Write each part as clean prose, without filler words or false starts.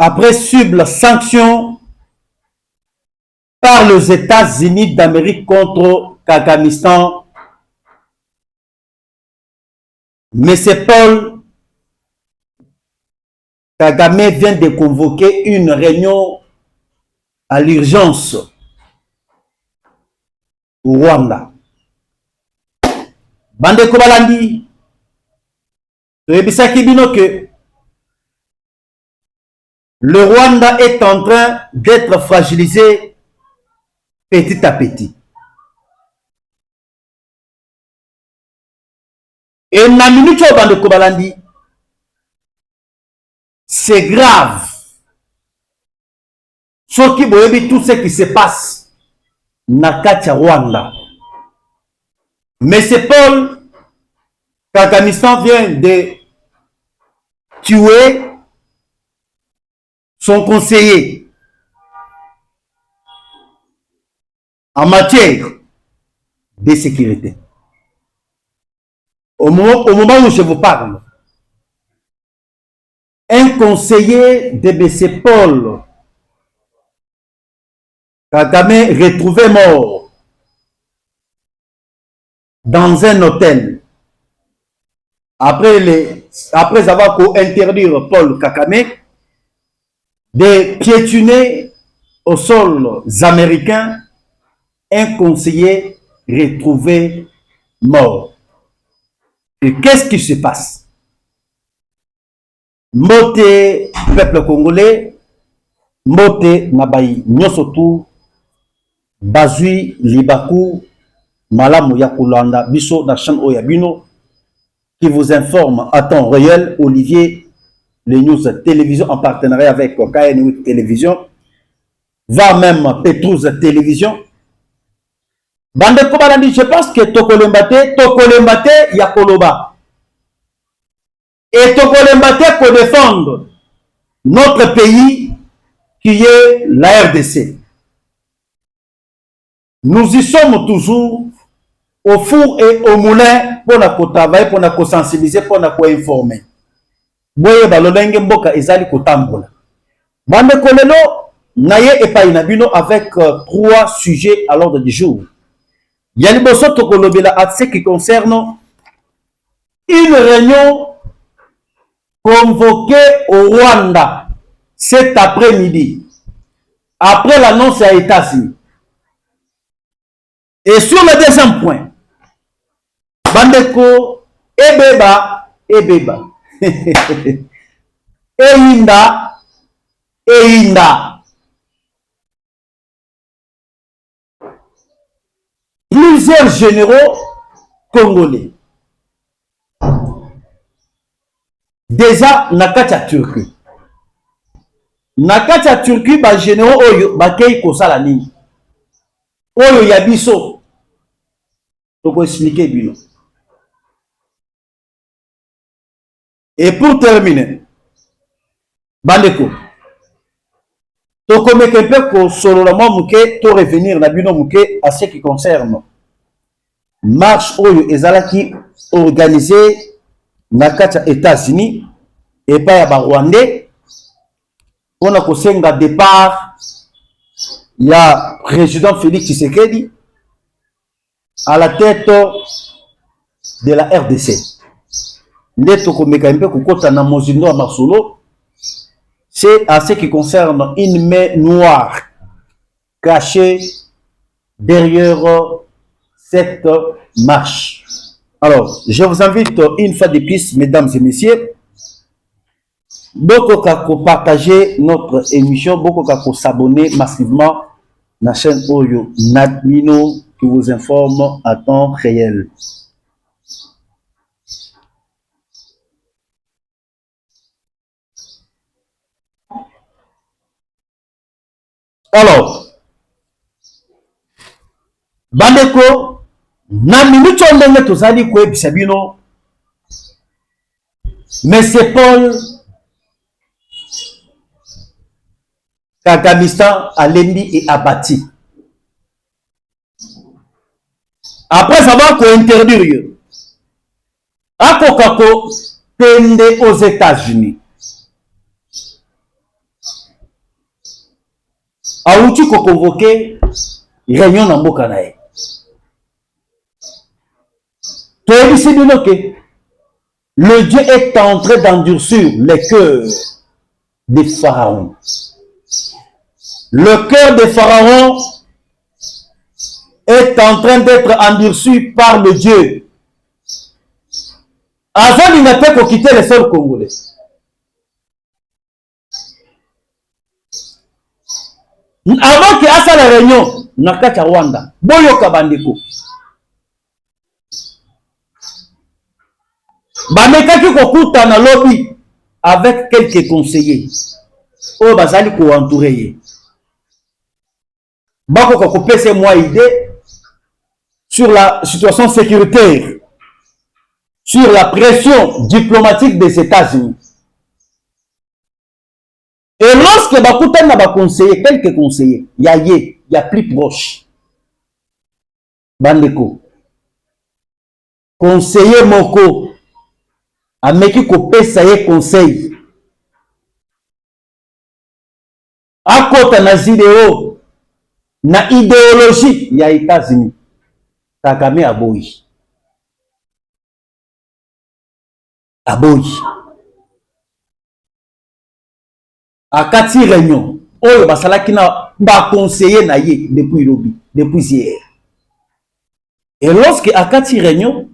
après subir sanction par les États-Unis d'Amérique contre Kakamistan, M. Paul Kagame vient de convoquer une réunion à l'urgence au Rwanda. Bande Kobalandi, que le Rwanda est en train d'être fragilisé petit à petit. Et na minute au Bande Kobalandi, c'est grave. Ce qui veut tout ce qui se passe na Katia Rwanda. Mais c'est Paul Kakamistan vient de tuer son conseiller en matière de sécurité. Au moment où je vous parle, un conseiller de M. Paul Kagame retrouvé mort dans un hôtel après avoir interdit Paul Kagame de piétiner au sol américain un conseiller retrouvé mort. Et qu'est-ce qui se passe? Mbote peuple congolais, mbote nabai nyosotu, bazui libaku, malamu ya kulanda, biso na chaîne Oyabino, qui vous informe à temps réel, Olivier, les news télévision en partenariat avec KN8 Télévision, va même Petrus Télévision. Bande Kobalandi, je pense que Tokolembate, Yakoloba. Et Tokolembate pour défendre notre pays qui est la RDC. Nous y sommes toujours au four et au moulin pour nous travailler, pour nous sensibiliser, pour nous informer. Boye balolenge mboka ezali kotambola. Bande kolelo naye epainabino avec 3 sujets à l'ordre du jour. Yali boso tokolobela à ce qui concerne une réunion convoquée au Rwanda cet après-midi, après l'annonce à États-Unis. Et sur le deuxième point, Bandeko, Ebeba, Einda. Plusieurs généraux congolais. Déjà, Nakacha Turquie. Nakacha Turquie, ba généraux oyo, ba kei kosala nini. Oyo yabiso. Toko expliquer bino. Et pour terminer, Bandeko, toko mekepe ko solo la mouke, to revenir na bino mouke à ce qui concerne marche oyo ezalaki organisé Nakacha États-Unis et pas ya Rwandais. On a kosenga départ, il y a président Félix Tshisekedi à la tête de la RDC. C'est à ce qui concerne une main noire cachée derrière cette marche. Alors, je vous invite une fois de plus, mesdames et messieurs, beaucoup à partager notre émission, beaucoup à s'abonner massivement à la chaîne Oyo Nadmino qui vous informe à temps réel. Alors, Bandeko, na minute ondenge tozali koyebisa bino, Monsieur Paul Kakamistan alembi et abattu. Après avoir interdire, Akokako pende aux États-Unis. auti ko convoquer réunion na mboka na ye. Toyebisi bino ke le Dieu est en train d'endurcir les cœurs des pharaons. Le cœur des pharaons est en train d'être endurci par le Dieu. Avant, il n'a pas pour quitter les sols congolais. Avant qu'il y ait la réunion, Nakacha Rwanda, Boyoka Bandeko. Bamekaki kokuta na lobby avec quelques conseillers. Oh, bazali ko entourer. Bako ko pese moi idée sur la situation sécuritaire, sur la pression diplomatique des États-Unis. Et lorsque bakuta na ba conseiller, quelques conseillers, il y a plus proche. Bandeko. Conseiller moko ameki ko pesa ye conseil. Akota na zideo na idéologie ya États-Unis. Kagame aboyi. Aboyi. Akati réunion. Oyo basalaki na ba conseiller na ye depuis lobby, depuis hier. Et lorsque akati réunion,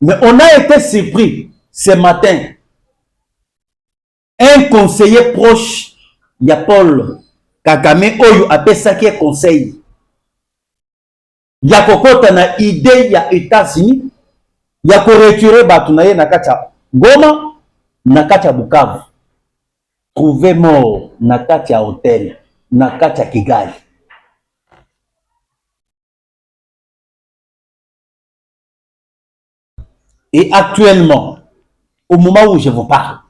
mais on a été surpris ce matin. Un conseiller proche, il y a Paul Kagame, Oyo apesaki conseil. Il y a kokota na idée, il y a États-Unis, il y a ko retirer batunaye nakacha Goma, nakacha Bukavu. Trouvé mort nakacha hôtel, nakacha Kigali. Et actuellement, au moment où je vous parle,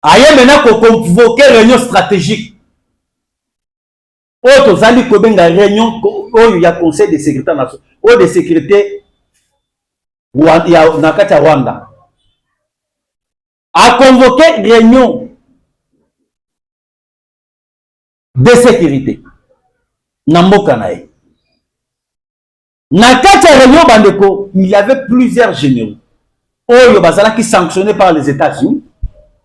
aye maintenant qu'on convoque réunion stratégique. Autre zali kobenga réunion il y a conseil de sécurité nationale, ou de sécurité ya nakata Rwanda. A convoqué réunion de sécurité. Namboka nae. Nakata réunion bandeko, il y avait plusieurs généraux. Oyo bazala qui sanctionné par les États-Unis.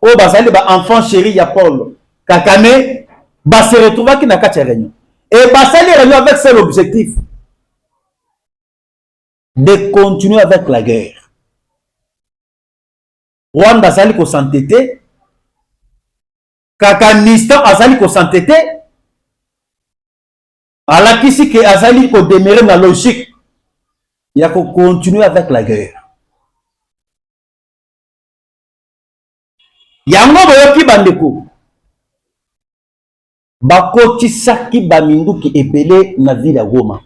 Oyo bazali ba enfant chéri ya Paul Kagame se retrouva qui nakata réunion. Et basali réunion avec seul objectif de continuer avec la guerre. Rwanda azali ko s'entêter, Kakanistan azali ko s'entêter, alakisi ke azali ko demeurer na logique ya ko continuer avec la guerre. Yango boyoki bandeko bakotisaki baminduki ebele na ville ya Goma.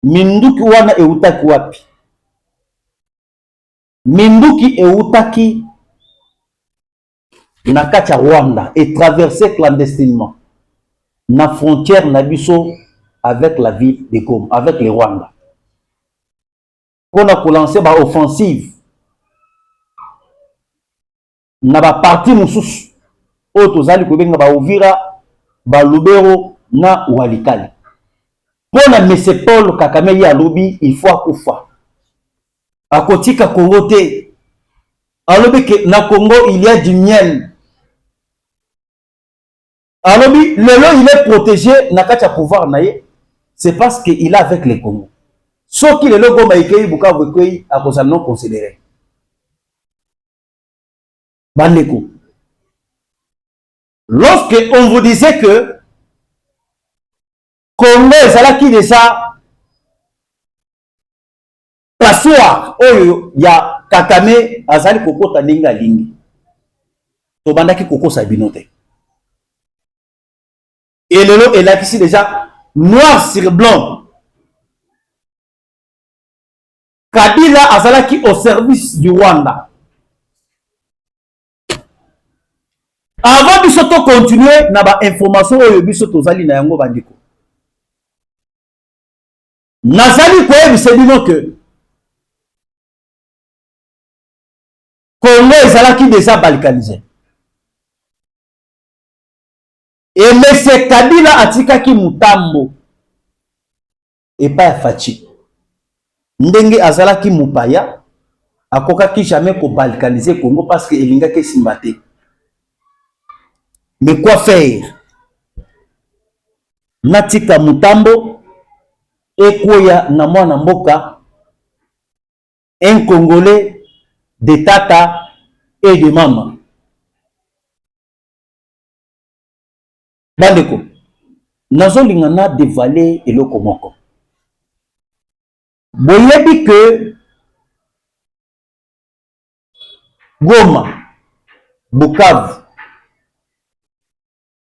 Minduki wana eutaki wapi? Minduki eutaki na kati ya Rwanda et traversé clandestinement na frontière na biso avec la ville de Goma, avec le Rwanda. On a lancé ba offensive na ba parti mususu o tozali kobenga ba Uvira, ba Lubero na Walikale. Pour na M. Paul Kagame ya lobi il faut akufa. Akotika Congo te. Alobi que na Congo il y a du miel. Alobi lelo il est protégé na kacha pouvoir naye, c'est parce qu'il est avec les Congo. Sauf qu'il est le Goma ikei Bukavu ikei à cause non considéré. Bandeko. Lorsque on vous disait que Congo est qui déjà passoire oyo ya Kagame azali kokota ninga lingi. To bandaki kokosa binote. Et le lot est là ici déjà noir sur blanc. Kabila azalaki au service du Rwanda. Avant de biso continuer na ba information oyo biso tozali na yango bandiko. Nazali koyebisa bino que Congo ezalaki déjà balkanisé. Et M. Kabila atikaki mutambo et pas Fachi. Ndenge azalaki mupaya akokaki jamais ko balkaniser Congo parce que elingaki simbate. Mais quoi faire? Natika mutambo ekoya na mwana mboka, un Congolais de tata et de maman. Bandeko, nazolinga na dévaler eloko moko. Boyebi que Goma, Bukavu,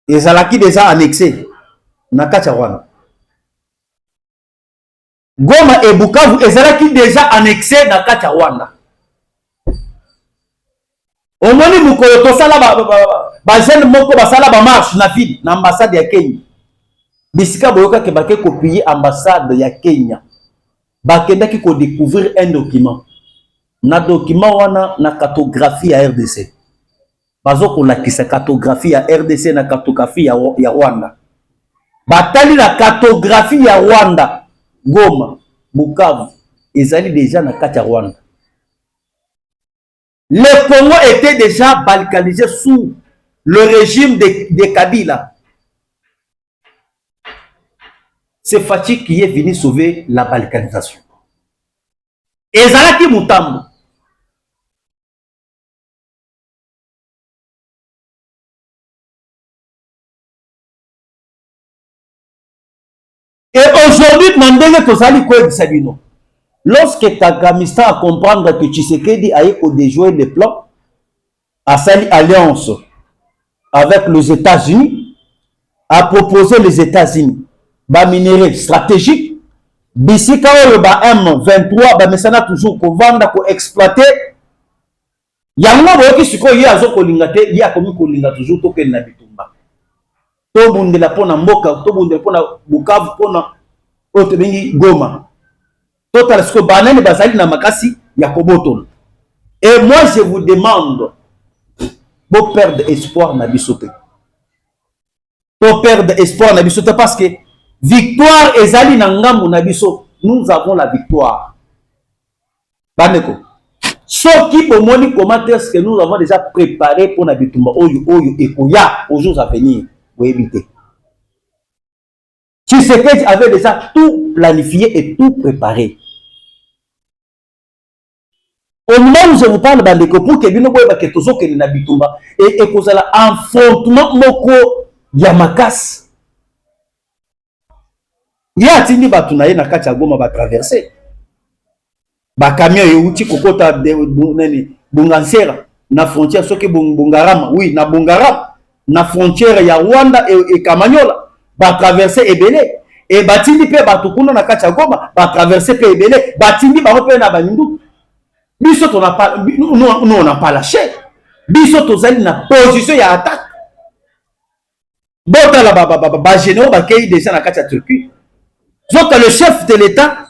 ezalaki déjà annexé na kati ya Rwanda. Goma et Bukavu ezalaki déjà annexé na kati ya Rwanda. Omoni mukolo tosala ba jeune moko basala ba marche na ville na ambassade ya Kenya. Bisika boyoka ke bake copier ambassade ya Kenya. Bakendaki ko découvrir un document. Na document wana na cartographie ya RDC. Bazo ko lakisa cartographie ya RDC na cartographie ya Rwanda. Batali na cartographie ya Rwanda, Goma, Bukavu ezali déjà na kati ya Rwanda. Le Congo était déjà balkanisé sous le régime de Kabila. C'est Fachi qui est venu sauver la balkanisation. Ezalaki mutambo. Et aujourd'hui, Mandela Tozali Koué Sabino. Lorsque Kagamistan a comprendre que Tshisekedi a déjoué les plans, a sali alliance avec les États-Unis, a proposé les États-Unis, ba minerai stratégique, bisika oyo ba M23, ba mesana toujours ko vanda ko exploiter. Yango boyoki sikoyo ye azo kolinga te, ye akomi kolinga toujours to ken na bitumba. To bundela pona mboka, to bundela pona Bukavu pona oto bengi Goma. Total ce que banane bazali na makasi ya kobotola. Et moi je vous demande de perdre espoir na bisote. Pour perdre espoir na bisote parce que victoire ezali na ngambu na biso. Nous avons la victoire. Baneko. Soki bomoni comment est-ce que nous avons déjà préparé pour na bitumba oyo ekoya aux jours à venir pour éviter. Tshisekedi avait déjà tout planifié et tout préparé. Au moment où je vous parle, pour que bino boye baketo zokeli na bitumba et kozala affrontement moko ya makas. Ya tindi batu na ye na kati ya Goma ba traverser. Ba camion euti kokota de Bungansera na frontière soki Bungarama, oui, na Bungarama, na frontière ya Rwanda et Kamanyola, ba traverser ebele et batindi pe batu kuna na kati ya Goma, ba traverser pe ebele, batindi ba pe na banindu. Biso on n'a pas, nous on n'a pas lâché. Biso tozali na position ya attaque. Bota la généraux bakei déjà na kati ya Turquie. Zoka le chef de l'État,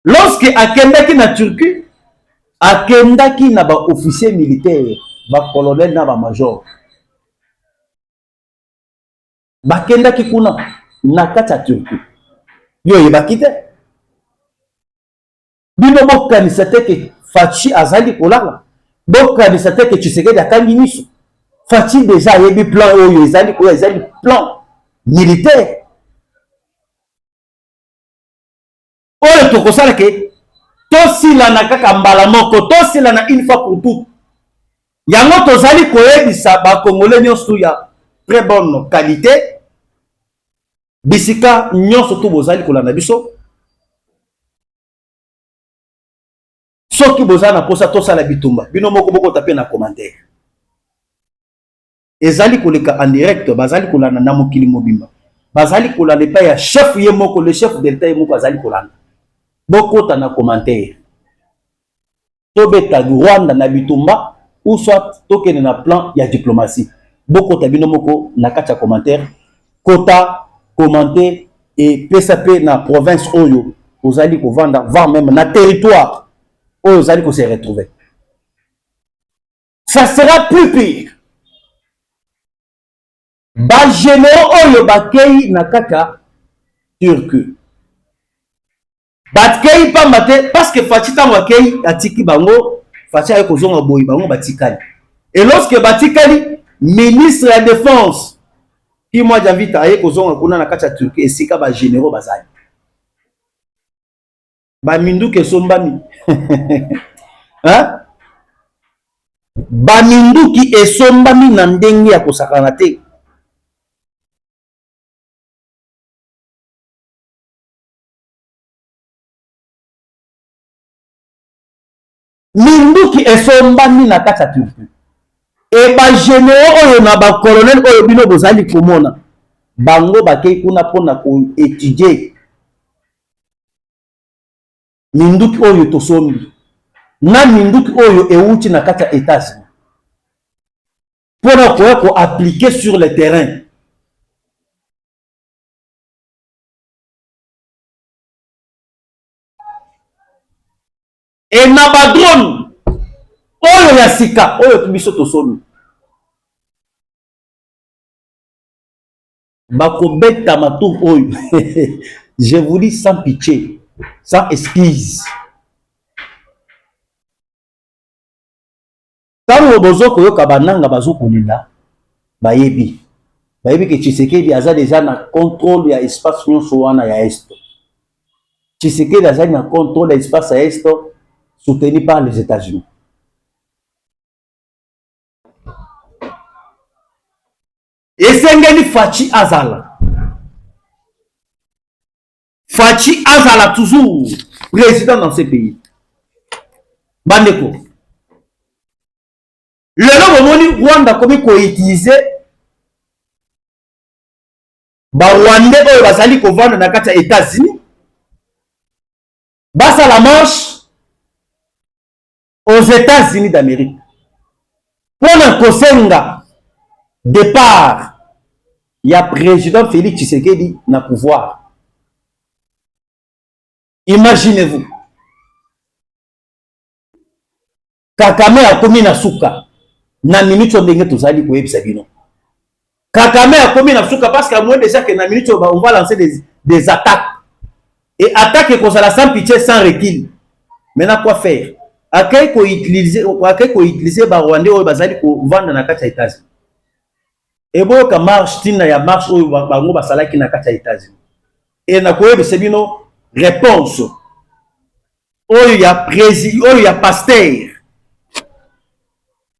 lorsque akendaki na Turquie, akendaki na ba officier militaire, ba colonel na ba major. Bakendaki kuna na kati ya Turquie. Yo yebaki te. Bino bokanisa te ke Fachi azali kolala. Bokanisa te ke Tshisekedi akangi miso. Fachi déjà yebi plan oyo ezali koya ezali plan militaire. Oyo tokosala ke tosila na kaka mbala moko, tosila na une fois pour toutes. Yango tozali koyebisa ba Congolais nyonso ya très bonne qualité. Bisika nyonso to bozali kolanda biso. Soki bozana posa tosala bitumba bino moko boko taper na commentaire ezali koleka en direct bazali kolana na mokili mobimba bazali kolana pa ya chef ye moko le chef de l'État ye moko azali kolana boko ta na commentaire to beta Rwanda na bitumba ou soit tokene na plan ya diplomatie boko ta bino moko na kati ya commentaire kota commenter et PSP na province oyo ozali ko vanda voire même na territoire. Aux allez qu'on s'est retrouvé. ça sera plus pire. Ba généraux oyo bakei na kaka Turquie. Bakei pamba te parce que Fachi tango akei atiki bango, Fachi aye kozonga boyi bango batikali. Et lorsque batikali, ministre de la défense qui moi j'invite aye kozonga kuna na kati ya Turquie esika ba généraux bazali. Ba minduki esombami. Hein? Ba minduki esombami na ndenge ya kosakana te. Minduki esombami na kati ya Turquie. Et ba généraux oyo na ba colonel oyo bino bozali komona. Bango bakei kuna pona ko étudier. Minduki oyo tosombi. Na minduki oyo euti na kati ya États-Unis. Pona ko appliquer sur le terrain. Et na ba drone oyo ya sika oyo biso tosombi. Bakobeta matour oyo. Je vous dis sans pitié, sans excuse. Tango bozoko yoka bananga bazokolela bayebi. Bayebi ke Tshisekedi aza déjà na contrôle ya espace nyonso wana ya est. Tshisekedi aza na contrôle ya espace ya est soutenu par les États-Unis. Esengeli Fachi azala. Fachi azala toujours président dans ce pays. Bandeko. Le nom Rwanda comme ko utiliser ba Rwanda oyo bazali ko vendre na kati ya États-Unis. Basa la manche aux États-Unis d'Amérique. Pour le kosenga départ, il y a président Félix Tshisekedi na pouvoir. Imaginez-vous. Kakame a commis na suka. Na minute ndenge tozali ko yebisa bino. Kakame a commis na suka parce qu'à moins déjà que na minute on va lancer des attaques. Et attaques qu'on la sans pitié, sans recul. Maintenant quoi faire? Akai ko utiliser ba Rwandais oyo bazali ko vendre na kati ya États-Unis. Et bon ka marche tina ya marche oyo bango basalaki na kati ya États-Unis. Et na ko yebisa bino réponse oyo ya président oyo ya pasteur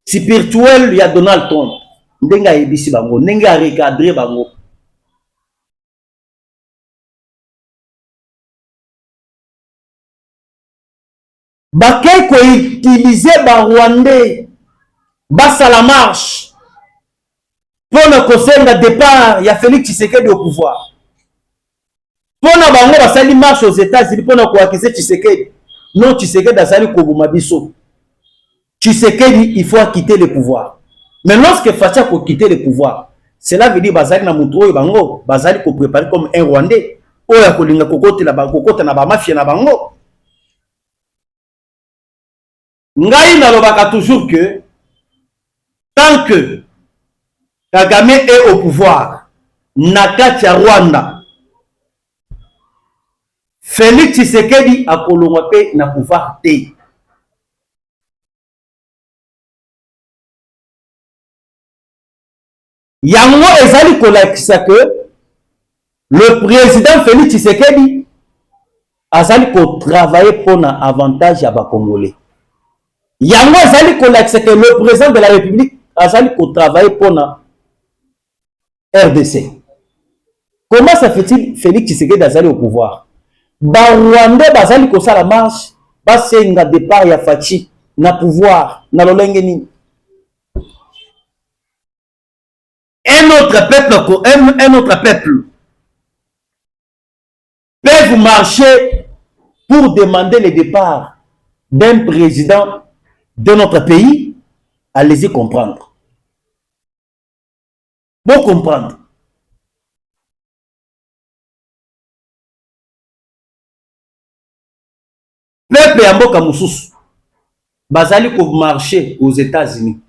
spirituel ya Donald Trump ndenga yebisi bango ndenge a recadrer bango. Bakei ko utiliser ba Rwandais basa la marche pour le kosenga départ ya Félix Tshisekedi au pouvoir. Pour na bango basali marche aux États-Unis pour na ko accuser Tshisekedi. Non, Tshisekedi azali ko boma biso. Tshisekedi, il faut quitter le pouvoir. Mais lorsque Fachi a quitter le pouvoir, cela veut dire bazali na mutu bango, bazali ko préparer comme un Rwandais. Oya kolinga kokota na ba mafia na bango. Ngai nalobaka toujours que tant que Kagame est au pouvoir, na kati ya Rwanda, Félix Tshisekedi a kolongwa pe na pouvoir te. Yango ezali kolakisa que le président Félix Tshisekedi azali ko travailler pour na avantage ya ba Congolais. Yango ezali kolakisa que le président de la République azali ko travailler pour na RDC. Comment ça fait-il Félix Tshisekedi azali au pouvoir? Ba Rwanda bazali ko sala marche, basenga départ ya Fachi na pouvoir na lolenge nini? Un autre peuple peut marcher pour demander le départ d'un président de notre pays. Allez-y comprendre. Pour comprendre. Peuple ya mboka mususu bazali ko marcher aux États-Unis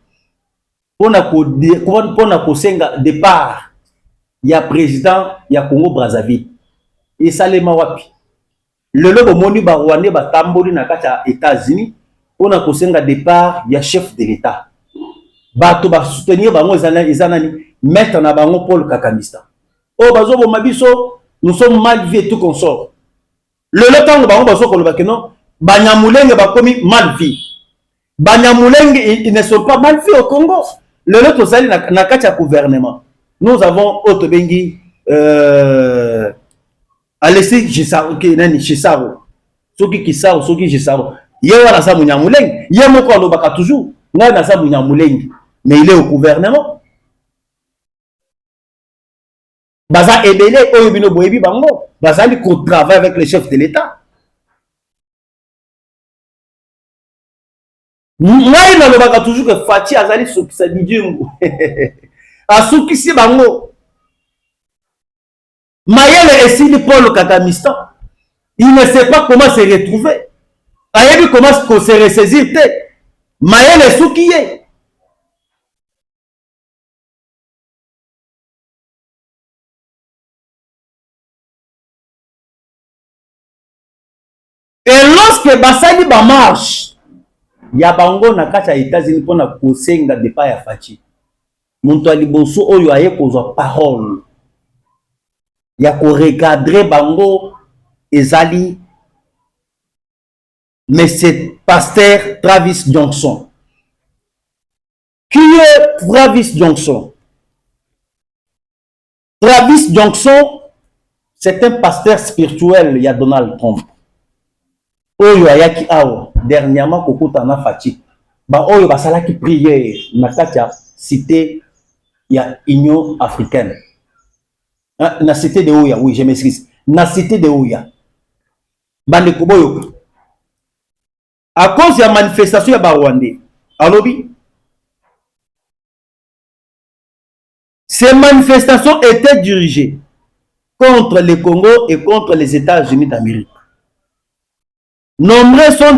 pona kosenga départ ya président ya Congo Brazzaville. Et salema wapi lelo bomoni ba Rwandais batamboli na kati ya États-Unis pona kosenga départ ya chef de l'État. Bato ba soutenir bango ezanani mettre na bango Paul Kakamista. Oh bazo bo mabiso nous sommes mal vus et tout consort. Lelo tango bango bazo koloba que non Banyamulenge bakomi mal vus. Banyamulenge ils ne sont pas mal vus au Congo. Lelo tozali na kati ya gouvernement. Nous avons Otobengi Alessi Chisaro. Soki Kisaro, Soki Chisaro. Yewa na sa Munyamulenge. Ye moko alobaka toujours. Nga na sa Munyamulenge. Mais il est au gouvernement. Baza ebele oyo bino boyebi bango. Bazali ko travaille avec le chef de l'État. Moi nalobaka toujours que Fati azali sokisa dijungu. Asukisi bango. Mayele esili Paul Kakamista. Il ne sait pas comment se retrouver. Ayebi comment se ressaisir te. Mayele soukiye. Et lorsque basali ba marche, ya bango na kati ya États-Unis pona kosenga départ ya Fati. Muntu aliboso oyo aye kozwa parole. Ya ko recadrer bango ezali mais c'est pasteur Travis Johnson. Qui est Travis Johnson? Travis Johnson, c'est un pasteur spirituel, il y a Donald Trump. Oyo ayaki awa dernièrement kokota na Fati. Ba oyo basalaki prière na kati ya cité ya Union africaine. Na cité de Ouya, oui, je m'excuse. Na cité de Ouya. Bande koboyo. À cause de la manifestation ya Rwandais. Alobi. Ces manifestations étaient dirigées contre le Congo et contre les États-Unis d'Amérique. Nombreux sont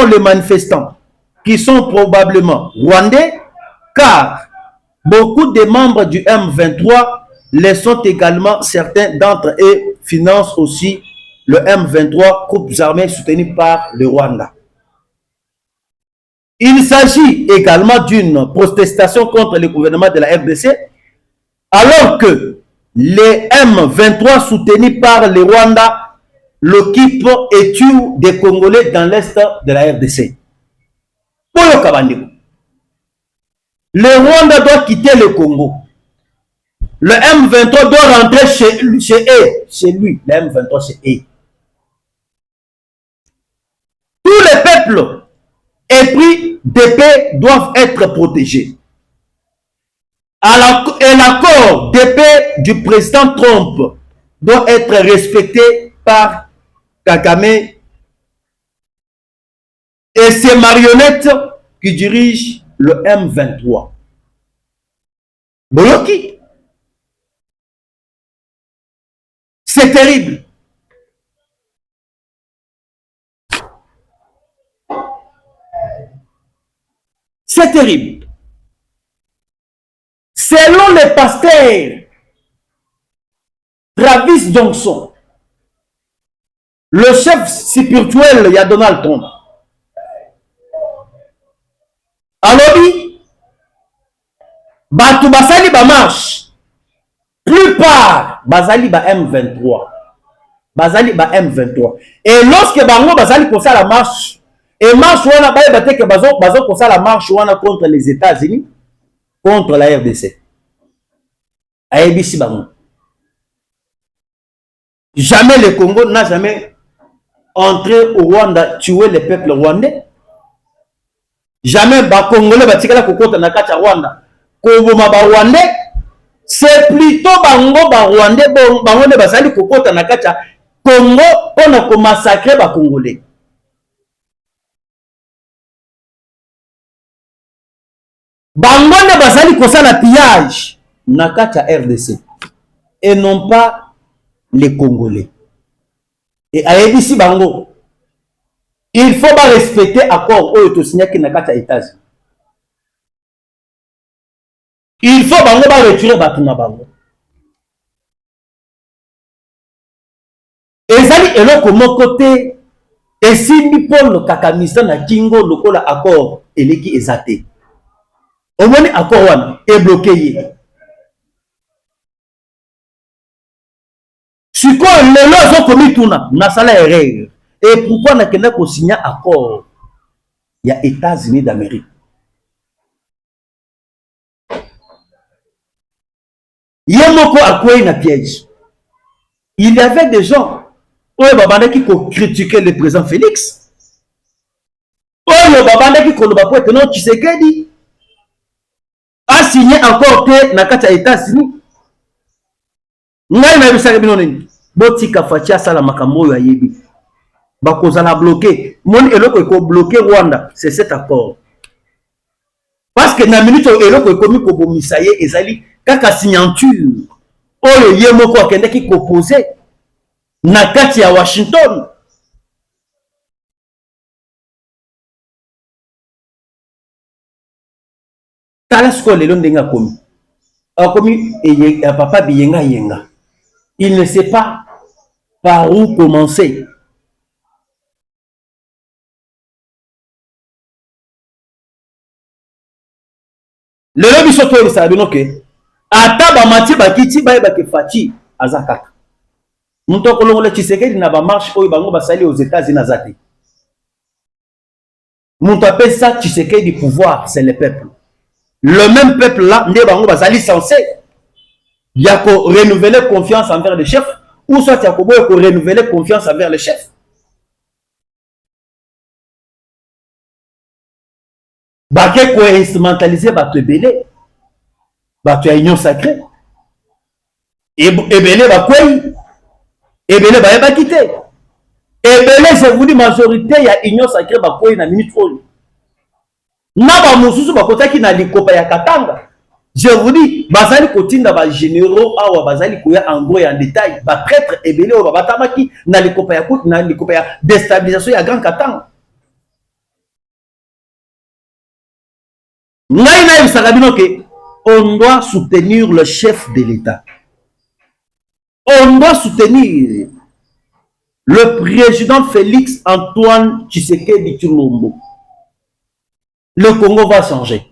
les manifestants qui sont probablement rwandais, car beaucoup de membres du M23 les sont également, certains d'entre eux financent aussi le M23, groupes armés soutenus par le Rwanda. Il s'agit également d'une protestation contre le gouvernement de la RDC, alors que les M23 soutenus par le Rwanda l'occupent et tuent des Congolais dans l'est de la RDC. Le Rwanda doit quitter le Congo. Le M23 doit rentrer chez lui. Le M23 chez eux. Tous les peuples épris de paix doivent être protégés. Et l'accord de paix du président Trump doit être respecté par Kagame et ses marionnettes qui dirigent le M23. Boyoki. C'est terrible. C'est terrible. Selon le pasteur Travis Johnson, le chef spirituel, il y a Donald Trump. Alobi, Batu Basali ba marche. Plupart, Basali ba M23. Basali ba M23. Et lorsque Bango Basali pour ça la marche, et marche wana ba bate que bazo pour ça la marche wana contre les États-Unis, contre la RDC. Aebisi Bango. Jamais le Congo n'a jamais entré au Rwanda, tuer le peuple rwandais. Jamais ba Congolais batikala kokota na kati ya Rwanda. Koboma ba Rwandais, c'est plutôt bango ba Rwandais bango ne basali kokota na kati ya Congo pona ko massacrer ba Congolais. Bango ne basali kosala pillage na kati ya RDC et non pas les Congolais. Et aebisi bango, il faut pas respecter accord oyo to signé na kati ya États-Unis. Il faut bango ba retirer batuna bango. Ezali eloko moko te esimbi Paul Kakamisa na kingo lokola accord eleki ezate. Omoni accord wana e bloqué ye. Siko lelo zo komi tuna na sala erreur. Et pourquoi na kenda ko signer accord ya États-Unis d'Amérique? Yemoko akwei na piège. Il y avait des gens oyo babandaki ko critiquer le président Félix. Oyo babandaki ko loba po non Tshisekedi a signé encore te na kati ya États-Unis. Ngai na bisaka bino nini? Botika Fatia sala makambo oyo ayebi. Bakozala bloqué. Mon eloko eko bloqué Rwanda, c'est cet accord. Parce que na minute eloko ekomi ko bomisa ye ezali kaka signature. Oyo ye moko akendaki ko poser na kati ya Washington. Tala sko lelo ndenga komi. Akomi papa biyenga yenga. Il ne sait pas par où commencer. Lelo biso to elisa bino ke ata ba mati bakiti ba ke Fachi azakaka. Muto kolongola Tshisekedi na ba marche oyo bango basali aux États-Unis azati. Muto appelle ça Tshisekedi pouvoir, c'est le peuple. Le même peuple là, nde bango basali censé ya ko renouveler confiance envers le chef ou soit ya ko boye ko renouveler confiance envers le chef. Bake ko instrumentaliser bato ebele. Bato ya union sacrée. Ebele bakwei. Ebele bayebaki te. Ebele je vous dis majorité ya union sacrée bakwei na minute oyo. Na ba mususu bakotaki na likopa ya Katanga. Je vous dis bazali kotinda ba généraux awa bazali koya en gros en détail ba prêtre ebele oyo batamaki na likopa ya déstabilisation ya Grand Katanga. Ngai na yebisaka bino ke on doit soutenir le chef de l'État. On doit soutenir le président Félix Antoine Tshisekedi Tshilombo. Le Congo va changer.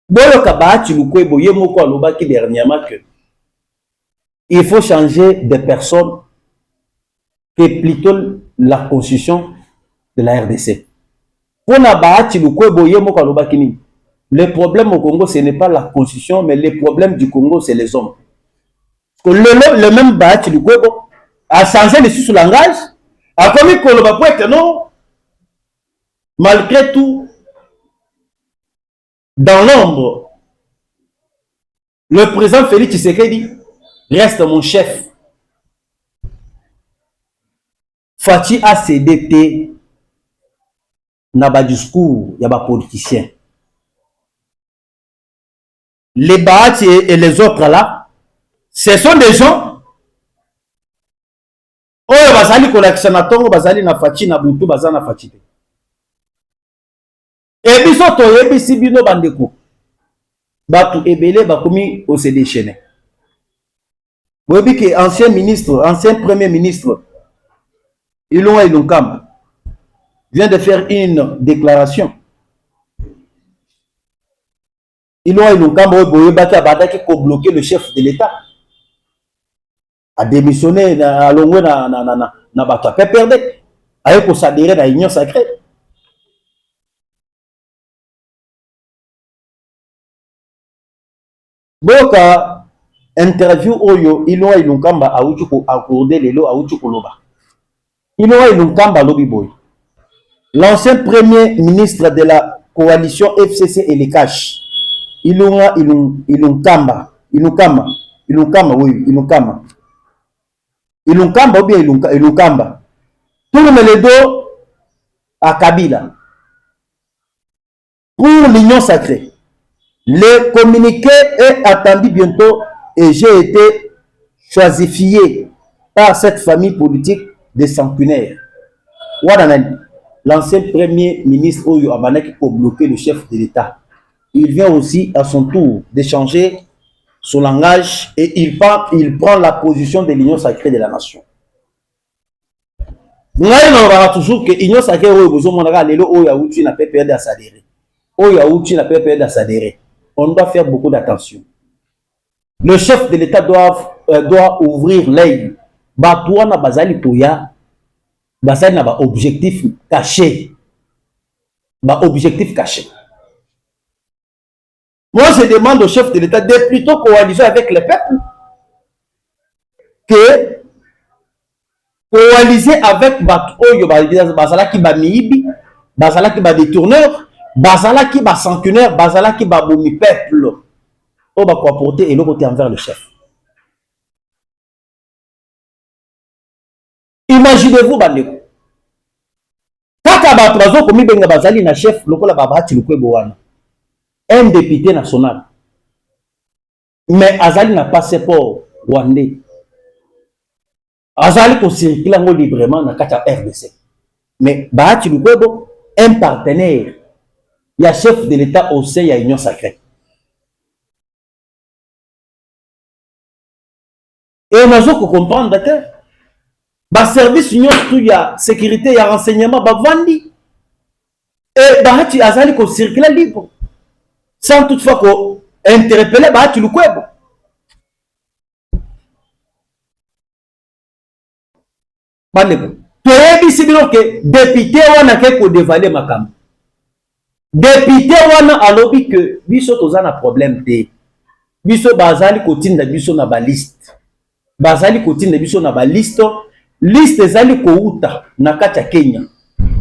Boyo Kabati Lukwebo Yemoko alobaki dernièrement que il faut changer de personne que plutôt la constitution de la RDC. Pour Nabati Lukwebo Yemoko alobaki ni. Le problème au Congo, ce n'est pas la constitution, mais le problème du Congo, c'est les hommes. Le même Bahati Lukwebo a changé le sous-langage, a commis Koloba pour être non, malgré tout, dans l'ombre, le président Félix Tshisekedi reste mon chef. Fachi a cédé na ba discours, il y a ba politiciens. Les Bahati et les autres là, ce sont des gens oyo bazali kolakisa na tongo bazali na Fachi na butu bazali na Fachi te. Et biso toyebisi bino bandeko batu ebele bakomi au se déchaîner. Boyebi ke ancien ministre, ancien premier ministre Ilunga Ilunkamba vient de faire une déclaration. Ilunga Ilunkamba boyebaki abadaki ko bloquer le chef de l'État. A démissionné à l'ongwe na bato a perdre avec s'adhérer à l'union sacrée. Boka interview oyo Ilunga Ilunkamba a uchu ko accorder lelo a uchu ko loba. Ilunga Ilunkamba lobi boy. L'ancien premier ministre de la coalition FCC et les Cash, Ilunga Ilunkamba, oui, Ilunkamba ou bien Ilunkamba. Tourne le dos à Kabila. Pour l'union sacrée, le communiqué est attendu bientôt et j'ai été choisifié par cette famille politique des sanguinaires. Wadanani. l'ancien premier ministre Oyo Abanaki pour bloquer le chef de l'État. Il vient aussi à son tour d'échanger son langage et il prend la position de l'union sacrée de la nation. Nous avons toujours que l'union sacrée Oyo Bozomondaka Lelo Oyo Aouti n'a pas perdu à s'adhérer. Oyo Aouti n'a pas perdu à s'adhérer. On doit faire beaucoup d'attention. Le chef de l'État doit ouvrir l'œil. Batouana Bazali Toya, Bazali n'a pas objectif caché. Objectif caché. Moi, je demande au chef de l'État de plutôt coaliser avec le peuple que coaliser avec Oyo Bazala qui ba miibi, Bazala qui ba détourneur, Bazala qui ba sanctionnaire, Bazala qui ba bomi peuple. On va apporter et l'autre envers le chef. Imaginez-vous, Bandeko. Kaka Batrazo, comme Benga Bazali, na chef, lokola Babati Lukweboana. Un député national. Mais Azali n'a pas passeport rwandais. Azali peut circuler librement dans la RDC. Mais Bahati Lukwebo, un partenaire, il y a chef de l'État au sein, il y a union sacrée. Et on a besoin de comprendre que le service union, il y a sécurité, il y a renseignement, il y a vandi. Et Bahati Azali peut circuler libre. Sans toutefois qu'on interpelle Bahati Lukwebo. Que député wana ko dévaler makam. Député wana alobi que biso tozana problème te. Biso bazali kotinda biso na ba liste. Bazali kotinda biso na ba liste. Liste ezali kouta na kati ya Kenya.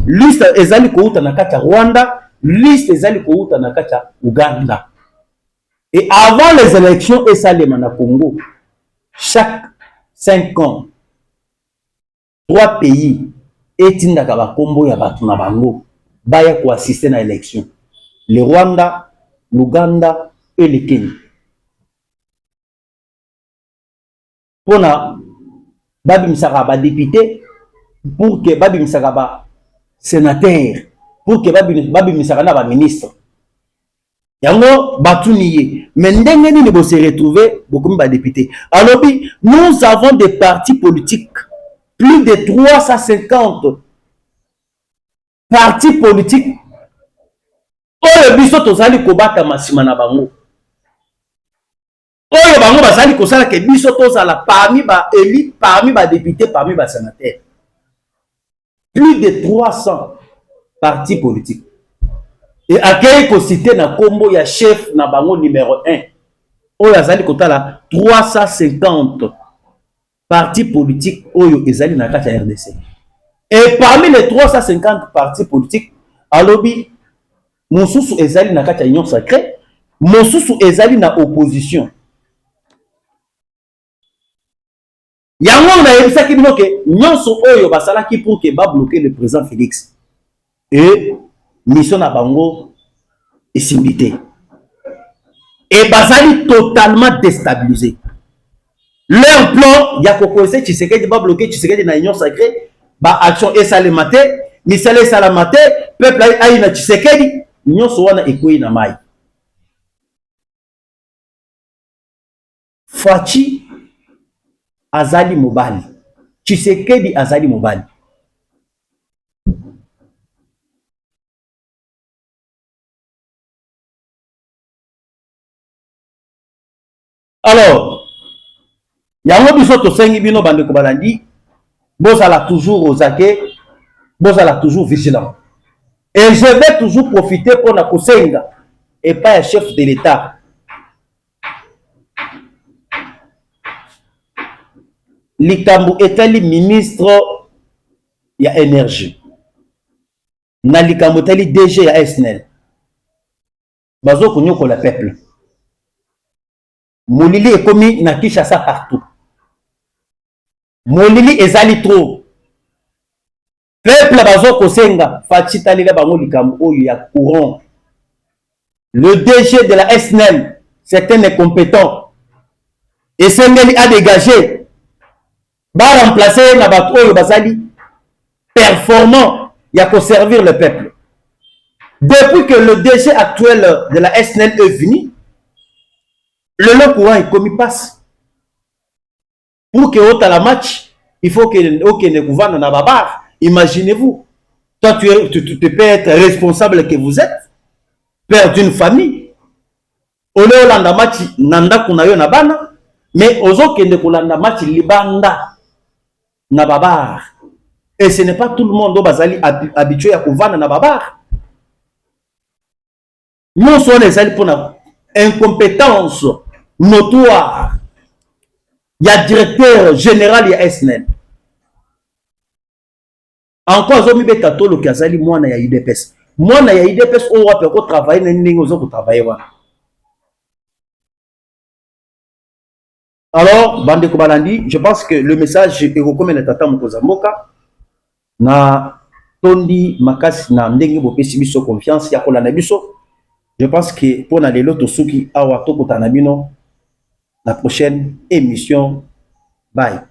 Liste ezali kouta na kati ya Rwanda. Liste ezali kouta na kati ya Uganda. Et avant les élections et ça les na Congo, chaque 5 ans 3 pays etindaka ba kombo ya batu na bango baya ko assister na élection. Le Rwanda, l'Uganda et le Kenya. Pona babi misaka ba député pour que babi misaka ba sénateur pour que babi misaka na ba ministre. Yango batu niye. Mais ndenge nini bo se retrouver beaucoup ba député. Alors nous avons des partis politiques. Plus de 350 partis politiques. Oyo biso tozali kobata masima na bango. Oyo bango bazali kosala ke biso tozala parmi ba élite, parmi ba députés, parmi ba sénateurs. Plus de 300 partis politiques. Et akei ko citer na kombo ya chef na bango numéro 1. Oyo azali kotala 350 partis politiques oyo ezali na kati ya RDC. Et parmi les 350 partis politiques, alobi mosusu ezali na kati ya union sacrée, mosusu ezali na opposition. Yango na yebisaki bino ke nyonso oyo basalaki pour que ba bloquer le président Félix. Et mission na bango esimbité. Et bazali totalement déstabilisé. Leur plan, il y a Kokose Tshisekedi va bloquer Tshisekedi dans l'union sacrée, ba action et salemate, misale salamate, peuple aïe na Tshisekedi, l'union soana ekoi na mai. Fachi azali mobali, Tshisekedi azali mobali. Alors, yango biso to sengi bino bande ko balandi, bozala toujours aux aguets, bozala toujours vigilant. Et je vais toujours profiter pour na kosenga et pas un chef de l'État. Likambo etali ministre ya énergie. Na likambo etali DG ya SNEL. Bazo konyoko la peuple. Molili ekomi na Kinshasa partout. Molili ezali trop. Peuple bazo kosenga Fachi talela bango likambo oyo ya courant. Le DG de la SNEL, c'est un incompétent. Et Sengeli a dégagé. Va remplacer na bato oyo bazali performant. il y a qu'à servir le peuple. Depuis que le DG actuel de la SNL est venu, le long courant est commis passe. Pour que au la match, il faut que ne gouverne na babar. Imaginez-vous, toi tu peux être responsable que vous êtes, père d'une famille. Au lieu de match nanda kunayo na bana, mais ozo kende kulanda match libanda na babar. Et ce n'est pas tout le monde bazali habitué à gouverne na babar. Nous sommes les alliés pour une incompétence notoire. Il y a directeur général, il y a SNL. Encore, zomi betato le kazali moi na ya IDPS. Moi na ya IDPS on va peut travailler na ndenge ozo ko travailler wa. Alors, bande ko balandi, je pense que le message est recommandé tata Mokoza Mboka na tondi makasi na ndenge bo pesi biso confiance ya kolanda biso. Je pense que pour na lelo to suki awa to kotana bino la prochaine émission. Bye.